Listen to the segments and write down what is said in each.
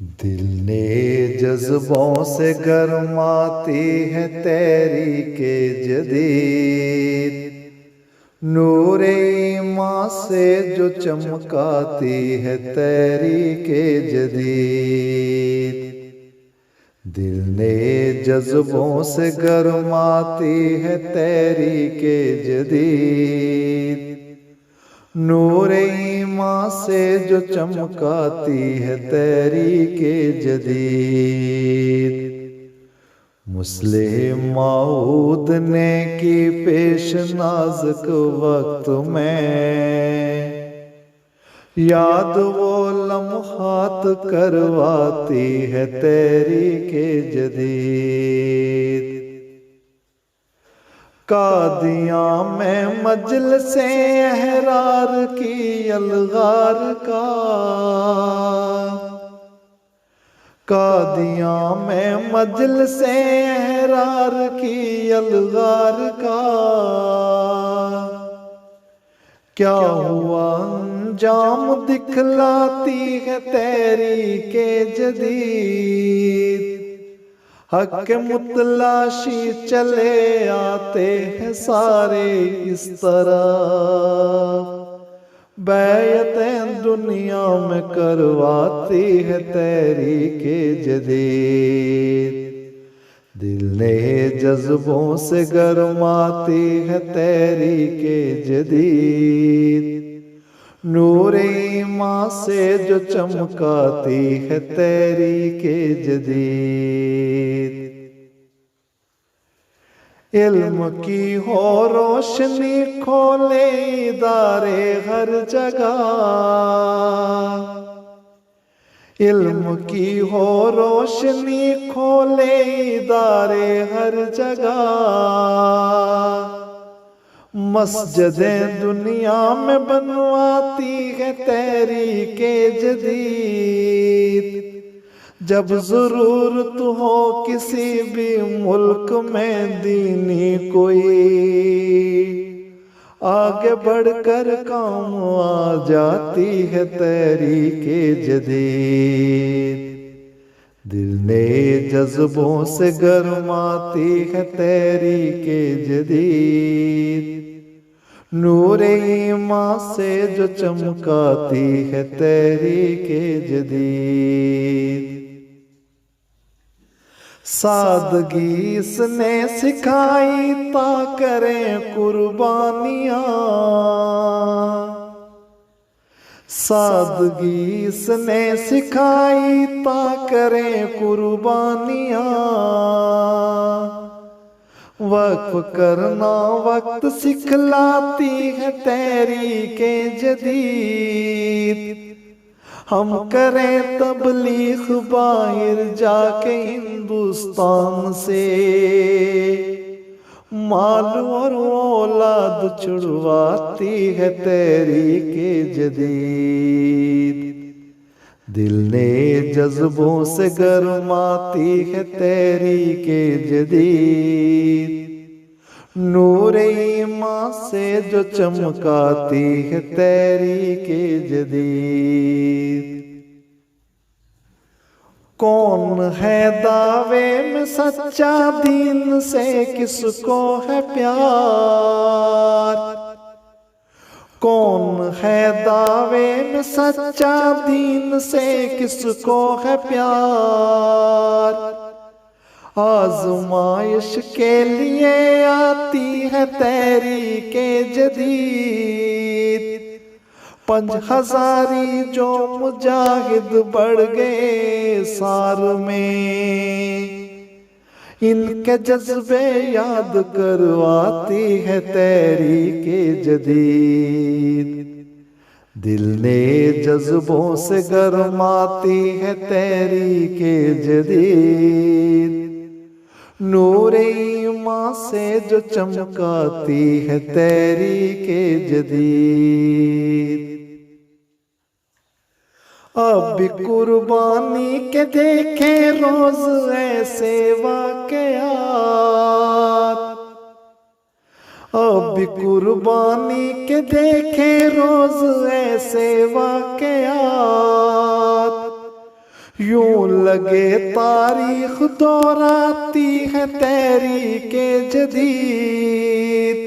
दिल ने जज्बों से गरमाती है तहरीके जदीद, नूरे ईमान से जो चमकाती है तहरीके जदीद। दिल ने जज्बों से गरमाती है तहरीके जदीद, नूरे ईमान से जो चमकाती है तहरीके जदीद। मुस्लिम माऊद ने की पेश नाज़ुक वक्त में, याद वो लम्हात करवाती है तहरीके जदीद। कादियां में मजलिसे अहरार की अलगार का, कादियां में मजलिसे अहरार की अलगार का, क्या हुआ अंजाम दिखलाती है तहरीके जदीद। हक मुतलाशी चले आते हैं सारे इस तरह, बैयतें दुनिया में करवाती है तहरीके जदीद। दिल ने जज्बों से गरमाती है तहरीके जदीद, नूरे ईमान से जो चमकाती है तहरीके जदीद। इल्म की हो रोशनी खोले इदारे हर जगह, इल्म की हो रोशनी खोले इदारे हर जगह। मस्जिदें दुनिया में बनवाती है तहरीके जदीद, जब ज़रूरत हो किसी भी मुल्क में दीनी कोई, आगे बढ़कर काम आ जाती है तहरीके जदीद। दिल ने जज्बों से गरमाती है तहरीके जदीद, नूरे ईमान से जो चमकाती है तहरीके जदीद। सादगी इसने सिखाई ता करें कुर्बानियाँ, सादगी इसने सिखाई ता करें कुर्बानियाँ। वक्फ करना वक्त सिखलाती है तहरीके जदीद, हम करें तबलीग बाहर जाके हिंदुस्तान से, माल और औलाद छुड़वाती है तहरीके जदीद। दिल ने जज्बों से गरमाती है तहरीके जदीद, नूरे ईमान से जो चमकाती है तहरीके जदीद। कौन है दावे में सच्चा दीन से किसको है प्यार, कौन है दावे में सच्चा दीन से किसको है प्यार। आज़माइश के लिए आती है तहरीके जदीद, 5000 जो मुजाहिद बढ़ गए सार में, इनके जज्बे याद करवाती है तहरीके जदीद। दिल ने जज्बों से गरमाती है तहरीके जदीद, नूरे ईमान से जो चमकाती है तहरीके जदीद। अब भी कुर्बानी के देखे रोज ऐसे वाकयात, अब भी कुर्बानी के देखे रोज ऐसे वाकयात। यूं लगे तारीख दोहराती है तहरीके जदीद।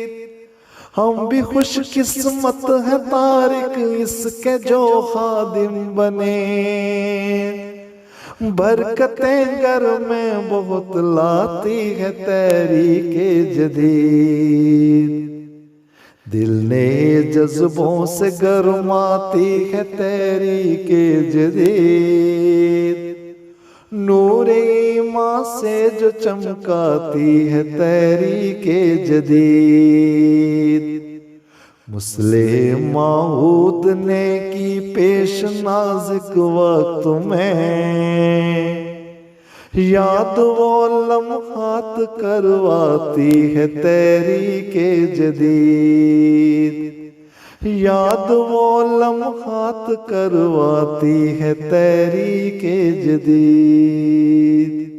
हम भी खुश किस्मत है तारिक इसके जो खादिम बने। बरकतें घर में बहुत लाती है तहरीके जदीद। दिल ने जज्बों से गरमाती है तहरीके जदीद। नूरे ईमान से जो चमकाती है तहरीके जदीद। मुस्लिम माऊद ने की पेश नाज़ुक वक्त में। याद वो लम्हात करवाती है तहरीके जदीद। याद वो लम्हात करवाती है तहरीके जदीद।